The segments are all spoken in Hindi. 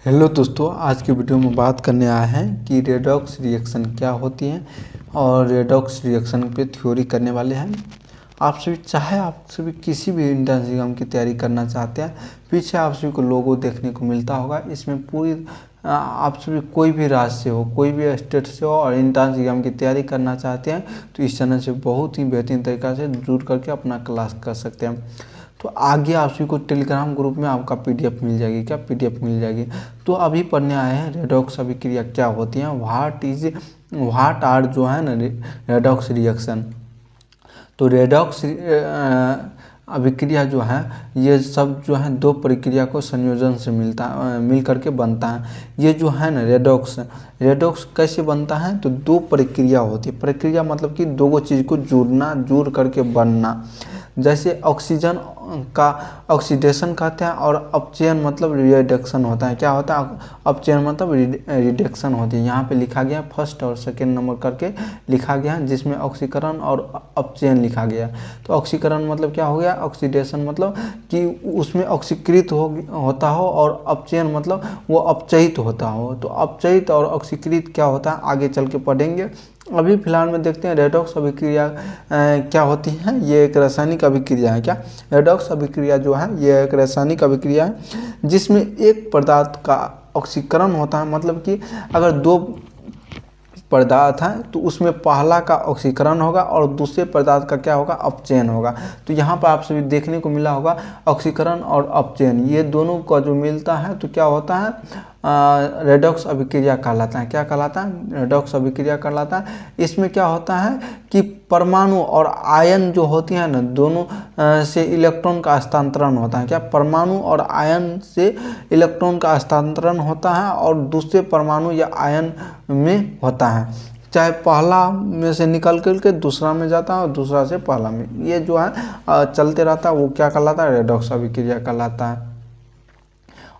हेलो दोस्तों, आज की वीडियो में बात करने आए हैं कि रेडॉक्स रिएक्शन क्या होती है और रेडॉक्स रिएक्शन पे थ्योरी करने वाले हैं। आप सभी किसी भी एंट्रेंस एग्जाम की तैयारी करना चाहते हैं, पीछे आप सभी को लोगो देखने को मिलता होगा। इसमें पूरी आप सभी कोई भी राज्य से हो, कोई भी स्टेट से हो और एंट्रेंस एग्जाम की तैयारी करना चाहते हैं तो इस चैनल से बहुत ही बेहतरीन तरीक़ा से जुड़ करके अपना क्लास कर सकते हैं। तो आगे आप सभी को टेलीग्राम ग्रुप में आपका पीडीएफ मिल जाएगी। क्या पीडीएफ मिल जाएगी? तो अभी पढ़ने आए हैं रेडॉक्स अभिक्रिया क्या होती हैं, व्हाट आर जो है ना रेडॉक्स रिएक्शन। तो रेडॉक्स अभिक्रिया जो है ये सब जो है दो प्रक्रिया को संयोजन से मिल करके बनता है। ये जो है ना रेडॉक्स कैसे बनता है? तो दो प्रक्रिया होती है। प्रक्रिया मतलब कि दो चीज़ को जुड़ करके बनना। जैसे ऑक्सीजन का ऑक्सीडेशन कहते हैं और अपचयन मतलब रिडक्शन होता है। क्या होता है? अपचयन मतलब रिडक्शन होती है। यहाँ पे लिखा गया फर्स्ट और सेकेंड नंबर करके लिखा गया है, जिसमें ऑक्सीकरण और अपचयन लिखा गया। तो ऑक्सीकरण मतलब क्या हो गया? ऑक्सीडेशन मतलब कि उसमें ऑक्सीकृत होता हो और अपचयन मतलब वो अपचयित होता हो। तो अपचयित और ऑक्सीकृत क्या होता है आगे चल के पढ़ेंगे। अभी फिलहाल में देखते हैं रेडॉक्स अभिक्रिया क्या होती है। ये एक रासायनिक अभिक्रिया है। क्या रेडॉक्स अभिक्रिया जो है ये एक रासायनिक अभिक्रिया है जिसमें एक पदार्थ का ऑक्सीकरण होता है। मतलब कि अगर दो पदार्थ है तो उसमें पहला का ऑक्सीकरण होगा और दूसरे पदार्थ का क्या होगा? अपचयन होगा। तो यहाँ पर आप सभी देखने को मिला होगा ऑक्सीकरण और अपचयन, ये दोनों का जो मिलता है तो क्या होता है? रेडॉक्स अभिक्रिया कहलाता है। क्या कहलाता है? रेडॉक्स अभिक्रिया कहलाता है। इसमें क्या होता है कि परमाणु और आयन जो होती हैं ना दोनों से इलेक्ट्रॉन का हस्तांतरण होता है। क्या परमाणु और आयन से इलेक्ट्रॉन का हस्तांतरण होता है और दूसरे परमाणु या आयन में होता है। चाहे पहला में से निकल के दूसरा में जाता है और दूसरा से पहला में, ये जो है चलते रहता है। वो क्या कहलाता है? रेडॉक्स अभिक्रिया कहलाता है।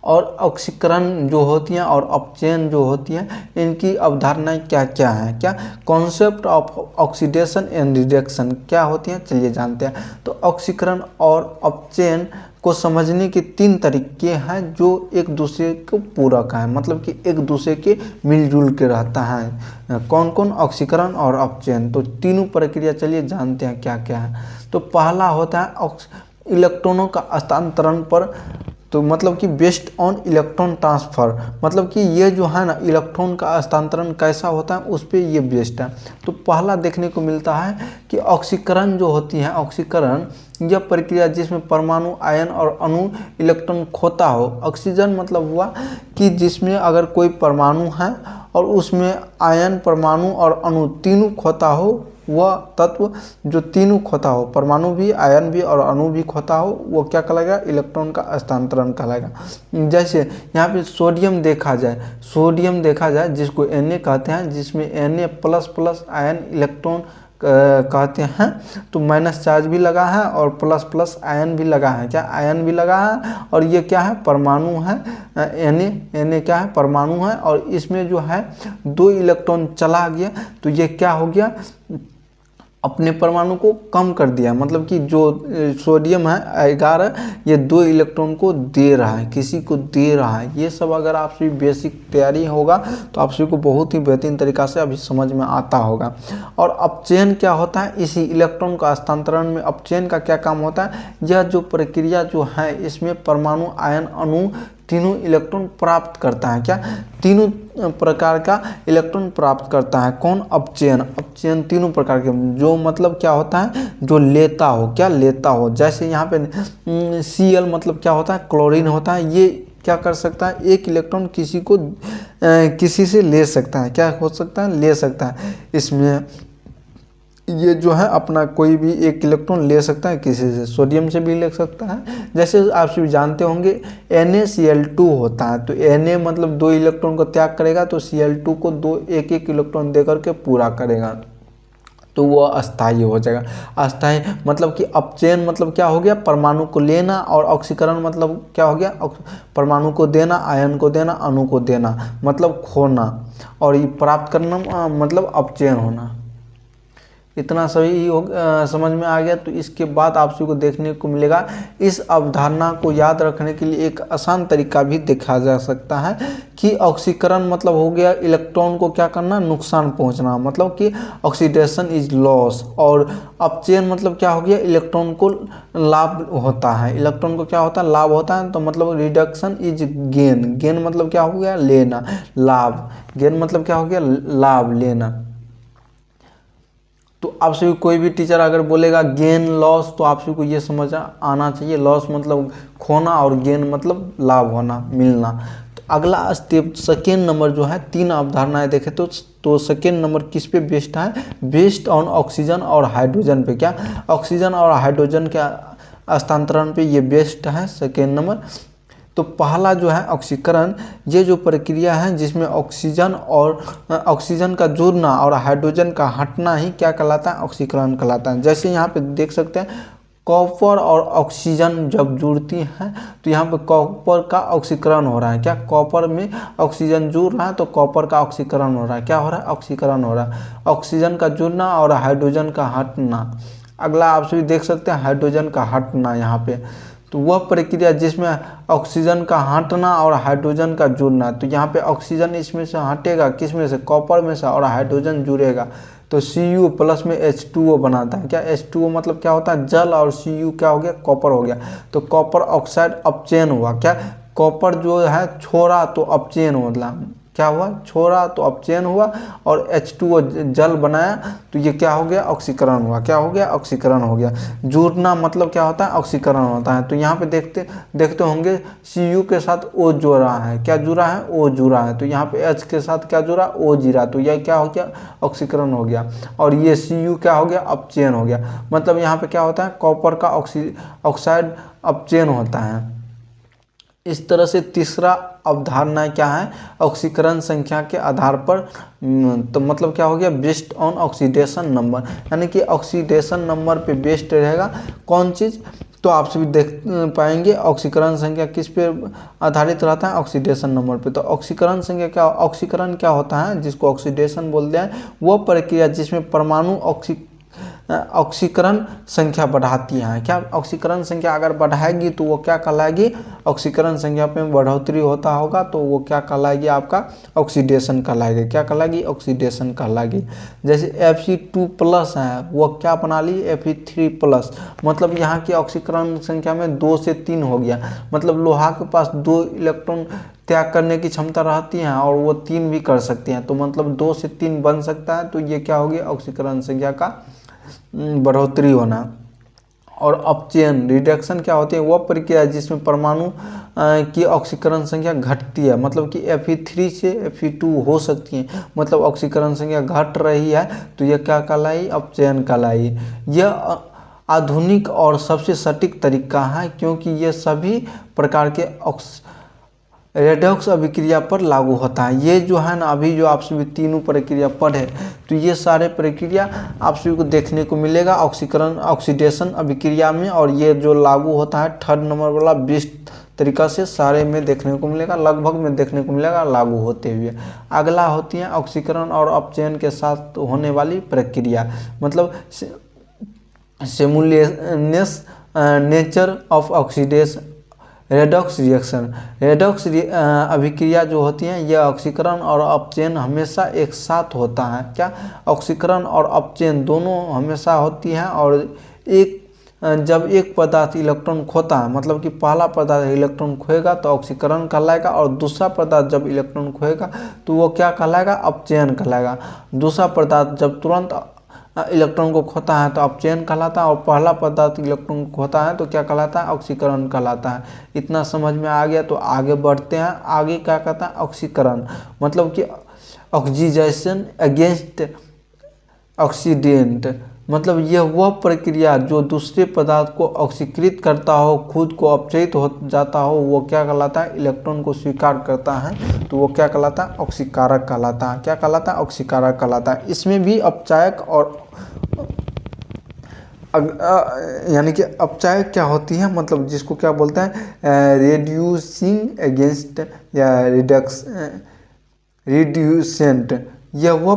और ऑक्सीकरण जो होती हैं और अपचयन जो होती हैं इनकी अवधारणाएं क्या क्या हैं? क्या concept of oxidation and reduction क्या होती हैं, चलिए जानते हैं। तो ऑक्सीकरण और अपचयन को समझने के तीन तरीके हैं जो एक दूसरे को पूरक हैं, मतलब कि एक दूसरे के मिलजुल के रहता है। कौन कौन? ऑक्सीकरण और अपचयन। तो तीनों प्रक्रिया चलिए जानते हैं क्या क्या है। तो पहला होता है इलेक्ट्रॉनों का हस्तांतरण पर, तो मतलब कि बेस्ड ऑन इलेक्ट्रॉन ट्रांसफ़र, मतलब कि ये जो है ना इलेक्ट्रॉन का हस्तांतरण कैसा होता है उस पर ये बेस्ड है। तो पहला देखने को मिलता है कि ऑक्सीकरण जो होती है, ऑक्सीकरण यह प्रक्रिया जिसमें परमाणु आयन और अणु इलेक्ट्रॉन खोता हो। ऑक्सीजन मतलब हुआ कि जिसमें अगर कोई परमाणु है और उसमें आयन परमाणु और अणु तीनों खोता हो, वह तत्व जो तीनों खोता हो, परमाणु भी, आयन भी और अणु भी खोता हो, वो क्या कहलाएगा? इलेक्ट्रॉन का हस्तांतरण कहलाएगा। जैसे यहाँ पे सोडियम देखा जाए जिसको Na कहते हैं, जिसमें Na plus plus ion electron कहते हैं। तो माइनस चार्ज भी लगा है और प्लस प्लस आयन भी लगा है। क्या आयन भी लगा है और ये क्या है? परमाणु है। Na क्या है? परमाणु है और इसमें जो है दो इलेक्ट्रॉन चला गया तो ये क्या हो गया? अपने परमाणु को कम कर दिया। मतलब कि जो सोडियम है 11, ये 2 इलेक्ट्रॉन को दे रहा है, किसी को दे रहा है। ये सब अगर आप सभी बेसिक तैयारी होगा तो आप सभी को बहुत ही बेहतरीन तरीक़ा से अभी समझ में आता होगा। और अपचयन क्या होता है? इसी इलेक्ट्रॉन का हस्तांतरण में अपचयन का क्या काम होता है? यह जो प्रक्रिया जो है इसमें परमाणु, आयन, अणु तीनों इलेक्ट्रॉन प्राप्त करता है। क्या? तीनों प्रकार का इलेक्ट्रॉन प्राप्त करता है। कौन? अपचयन तीनों प्रकार के, जो मतलब क्या होता है? जो लेता हो। क्या लेता हो? जैसे यहाँ पे Cl मतलब क्या होता है? क्लोरीन होता है। ये क्या कर सकता है? एक इलेक्ट्रॉन किसी से ले सकता है। क्या हो सकता है? ले सकता है। इसमें ये जो है अपना कोई भी एक इलेक्ट्रॉन ले सकता है किसी से, सोडियम से भी ले सकता है। जैसे आप सभी जानते होंगे NaCl2 होता है। तो Na मतलब 2 इलेक्ट्रॉन को त्याग करेगा तो Cl2 को एक एक इलेक्ट्रॉन देकर के पूरा करेगा, तो वो अस्थायी हो जाएगा। अस्थायी मतलब कि अपचयन मतलब क्या हो गया? परमाणु को लेना, और ऑक्सीकरण मतलब क्या हो गया? परमाणु को देना, आयन को देना, अणु को देना मतलब खोना, और ये प्राप्त करना मतलब अपचयन होना। इतना सही समझ में आ गया। तो इसके बाद आप सभी को देखने को मिलेगा, इस अवधारणा को याद रखने के लिए एक आसान तरीका भी देखा जा सकता है कि ऑक्सीकरण मतलब हो गया इलेक्ट्रॉन को क्या करना, नुकसान पहुंचना, मतलब कि ऑक्सीडेशन इज लॉस। और अपचयन मतलब क्या हो गया, इलेक्ट्रॉन को लाभ होता है, इलेक्ट्रॉन को क्या होता है, लाभ होता है। तो मतलब रिडक्शन इज गेन, गेन मतलब क्या हो गया, लेना, लाभ, गेन मतलब क्या हो गया, लाभ लेना। तो आप सभी कोई भी टीचर अगर बोलेगा गेन लॉस, तो आप सभी को ये समझ आना चाहिए, लॉस मतलब खोना और गेन मतलब लाभ होना, मिलना। तो अगला स्टेप सेकेंड नंबर जो है, तीन अवधारणाएं देखे तो सेकेंड नंबर किस पे बेस्ड है, बेस्ड ऑन ऑक्सीजन और हाइड्रोजन पे। क्या, ऑक्सीजन और हाइड्रोजन के हस्तांतरण पे ये बेस्ड है सेकेंड नंबर। तो पहला जो है ऑक्सीकरण, ये जो प्रक्रिया है जिसमें ऑक्सीजन का जुड़ना और हाइड्रोजन का हटना ही क्या कहलाता है, ऑक्सीकरण कहलाता है। जैसे यहाँ पे देख सकते हैं, कॉपर और ऑक्सीजन जब जुड़ती हैं तो यहाँ पे कॉपर का ऑक्सीकरण हो रहा है। क्या, कॉपर में ऑक्सीजन जुड़ रहा है तो कॉपर का ऑक्सीकरण हो रहा है। क्या हो रहा है, ऑक्सीकरण हो रहा है, ऑक्सीजन का जुड़ना और हाइड्रोजन का हटना। अगला आप सभी देख सकते हैं, हाइड्रोजन का हटना यहाँ पे। तो वह प्रक्रिया जिसमें ऑक्सीजन का हटना और हाइड्रोजन का जुड़ना। तो यहाँ पे ऑक्सीजन इसमें से हटेगा, किस में से, कॉपर में से, और हाइड्रोजन जुड़ेगा तो Cu प्लस में H2O बनाता है। क्या, H2O मतलब क्या होता है, जल, और Cu क्या हो गया, कॉपर हो गया। तो कॉपर ऑक्साइड अपचयन हुआ। क्या, कॉपर जो है छोड़ा तो अपचयन हुआ, क्या हुआ, छोड़ा तो अपचयन हुआ, और H2O जल बनाया तो ये क्या हो गया, ऑक्सीकरण हुआ। क्या हो गया, ऑक्सीकरण हो गया। जुड़ना मतलब क्या होता है, ऑक्सीकरण होता है। तो यहाँ पे देखते होंगे Cu के साथ O जुड़ा है। क्या जुड़ा है, O जुड़ा है। तो यहाँ पे H के साथ क्या जुड़ा, O जीरा, तो यह क्या हो गया, ऑक्सीकरण हो गया। और ये Cu क्या हो गया, अपचयन हो गया। मतलब यहाँ पे क्या होता है, कॉपर का ऑक्साइड अपचयन होता है। इस तरह से तीसरा अवधारणा क्या है, ऑक्सीकरण संख्या के आधार पर, तो मतलब क्या हो गया, बेस्ड ऑन ऑक्सीडेशन नंबर, यानी कि ऑक्सीडेशन नंबर पे बेस्ड रहेगा कौन चीज़। तो आप सभी देख पाएंगे ऑक्सीकरण संख्या किस पे आधारित रहता है, ऑक्सीडेशन नंबर पे। तो ऑक्सीकरण संख्या क्या, ऑक्सीकरण क्या होता है, जिसको ऑक्सीडेशन बोलते हैं, वह प्रक्रिया जिसमें परमाणु ऑक्सीकरण संख्या बढ़ाती है। क्या, ऑक्सीकरण संख्या अगर बढ़ाएगी तो वो क्या कहलाएगी, ऑक्सीकरण संख्या में बढ़ोतरी होता होगा तो वो क्या कहलाएगी, आपका ऑक्सीडेशन कहलाएगी। क्या कहलाएगी, ऑक्सीडेशन कहलाएगी। जैसे Fe2+ है, वो क्या बना ली, Fe3+, मतलब यहाँ की ऑक्सीकरण संख्या में 2 से 3 हो गया। मतलब लोहा के पास 2 इलेक्ट्रॉन त्याग करने की क्षमता रहती है और वो 3 भी कर सकती हैं, तो मतलब 2 से 3 बन सकता है। तो ये क्या हो गया, ऑक्सीकरण संख्या का बढ़ोतरी होना। और अपचयन, रिडक्शन क्या होती है, वह प्रक्रिया जिसमें परमाणु की ऑक्सीकरण संख्या घटती है। मतलब कि Fe3 से Fe2 हो सकती है, मतलब ऑक्सीकरण संख्या घट रही है तो यह क्या कहलाई, अपचयन कहलाई। यह आधुनिक और सबसे सटीक तरीका है क्योंकि ये सभी प्रकार के रेडॉक्स अभिक्रिया पर लागू होता है। ये जो है ना, अभी जो आप सभी तीनों प्रक्रिया पढ़े, तो ये सारे प्रक्रिया आप सभी को देखने को मिलेगा ऑक्सीडेशन अभिक्रिया में। और ये जो लागू होता है थर्ड नंबर वाला बेस्ट तरीका से सारे में देखने को मिलेगा, लगभग में देखने को मिलेगा लागू होते हुए। अगला होती है ऑक्सीकरण और अपचयन के साथ होने वाली प्रक्रिया, मतलब simultaneous nature of oxidation redox reaction. Redox अभिक्रिया जो होती हैं, यह ऑक्सीकरण और अपचयन हमेशा एक साथ होता है। क्या, ऑक्सीकरण और अपचयन दोनों हमेशा होती हैं। और जब एक पदार्थ इलेक्ट्रॉन खोता है, मतलब कि पहला पदार्थ इलेक्ट्रॉन खोएगा तो ऑक्सीकरण कहलाएगा, और दूसरा पदार्थ जब इलेक्ट्रॉन खोएगा तो वो क्या कहलाएगा, अपचयन कहलाएगा। दूसरा पदार्थ जब तुरंत इलेक्ट्रॉन को खोता है तो अपचयन कहलाता है, और पहला पदार्थ इलेक्ट्रॉन को खोता है तो क्या कहलाता है, ऑक्सीकरण कहलाता है। इतना समझ में आ गया तो आगे बढ़ते हैं। आगे क्या कहता है, ऑक्सीकरण मतलब कि ऑक्सीडेशन अगेंस्ट ऑक्सीडेंट, मतलब यह वह प्रक्रिया जो दूसरे पदार्थ को ऑक्सीकृत करता हो, खुद को अपचयित हो जाता हो, वो क्या कहलाता है, इलेक्ट्रॉन को स्वीकार करता है तो वो क्या कहलाता है, ऑक्सीकारक कहलाता है। क्या कहलाता है, ऑक्सीकारक कहलाता है। इसमें भी अपचायक और यानी कि अपचायक क्या होती है, मतलब जिसको क्या बोलते हैं, रेड्यूसिंग एजेंट या रिड्यूसेंट। यह वह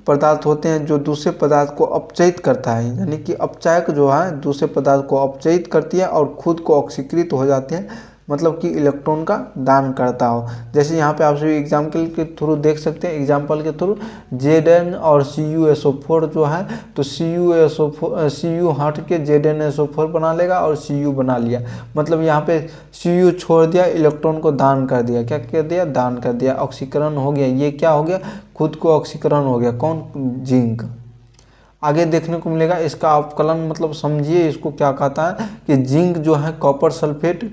पदार्थ होते हैं जो दूसरे पदार्थ को अपचयित करता है, यानी कि अपचायक जो है दूसरे पदार्थ को अपचयित करती है और खुद को ऑक्सीकृत हो जाते हैं, मतलब कि इलेक्ट्रॉन का दान करता हो। जैसे यहाँ पे आप सभी एग्जाम्पल के थ्रू देख सकते हैं, एग्जाम्पल के थ्रू Zn और CuSO4 जो है, तो Cu हट के ZnSO4 बना लेगा और Cu बना लिया, मतलब यहाँ पे Cu छोड़ दिया, इलेक्ट्रॉन को दान कर दिया। क्या कर दिया? दान कर दिया, ऑक्सीकरण हो गया। ये क्या हो गया? खुद को ऑक्सीकरण हो गया। कौन? जिंक। आगे देखने को मिलेगा इसका अवकलन, मतलब समझिए इसको क्या कहता है कि जिंक जो है कॉपर सल्फेट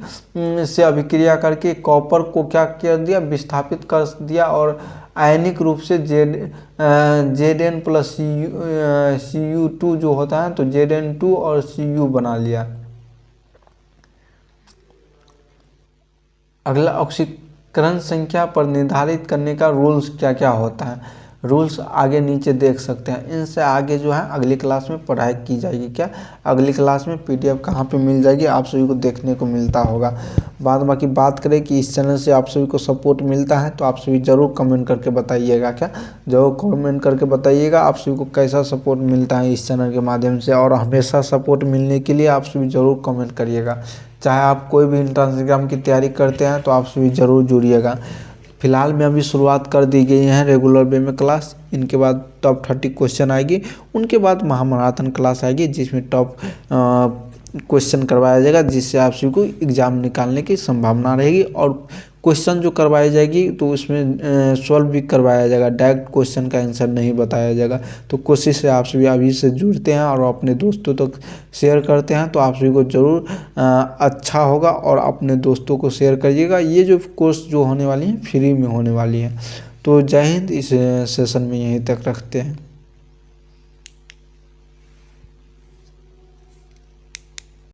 से अभिक्रिया करके कॉपर को क्या कर दिया? विस्थापित कर दिया और आयनिक रूप से Zn प्लस Cu2 जो होता है, तो Zn2 और Cu बना लिया। अगला, ऑक्सीकरण संख्या पर निर्धारित करने का रूल्स क्या क्या होता है? रूल्स आगे नीचे देख सकते हैं। इनसे आगे जो है अगली क्लास में पढ़ाई की जाएगी। क्या अगली क्लास में PDF कहाँ पे मिल जाएगी? आप सभी को देखने को मिलता होगा। बाकी बात करें कि इस चैनल से आप सभी को सपोर्ट मिलता है, तो आप सभी ज़रूर कमेंट करके बताइएगा। क्या ज़रूर कमेंट करके बताइएगा आप सभी को कैसा सपोर्ट मिलता है इस चैनल के माध्यम से, और हमेशा सपोर्ट मिलने के लिए आप सभी ज़रूर कमेंट करिएगा। चाहे आप कोई भी एंट्रेंस एग्जाम की तैयारी करते हैं तो आप सभी ज़रूर जुड़िएगा। फिलहाल में अभी शुरुआत कर दी गई है रेगुलर वे में क्लास, इनके बाद टॉप 30 क्वेश्चन आएगी, उनके बाद महामैराथन क्लास आएगी जिसमें टॉप क्वेश्चन करवाया जाएगा, जिससे आप सभी को एग्ज़ाम निकालने की संभावना रहेगी। और क्वेश्चन जो करवाई जाएगी तो उसमें सॉल्व भी करवाया जाएगा, डायरेक्ट क्वेश्चन का आंसर नहीं बताया जाएगा। तो कोशिश है आप सभी अभी से जुड़ते हैं और अपने दोस्तों तक शेयर करते हैं, तो आप सभी को ज़रूर अच्छा होगा, और अपने दोस्तों को शेयर करिएगा। ये जो कोर्स जो होने वाली है फ्री में होने वाली है। तो जय हिंद। इस सेशन में यहीं तक रखते हैं।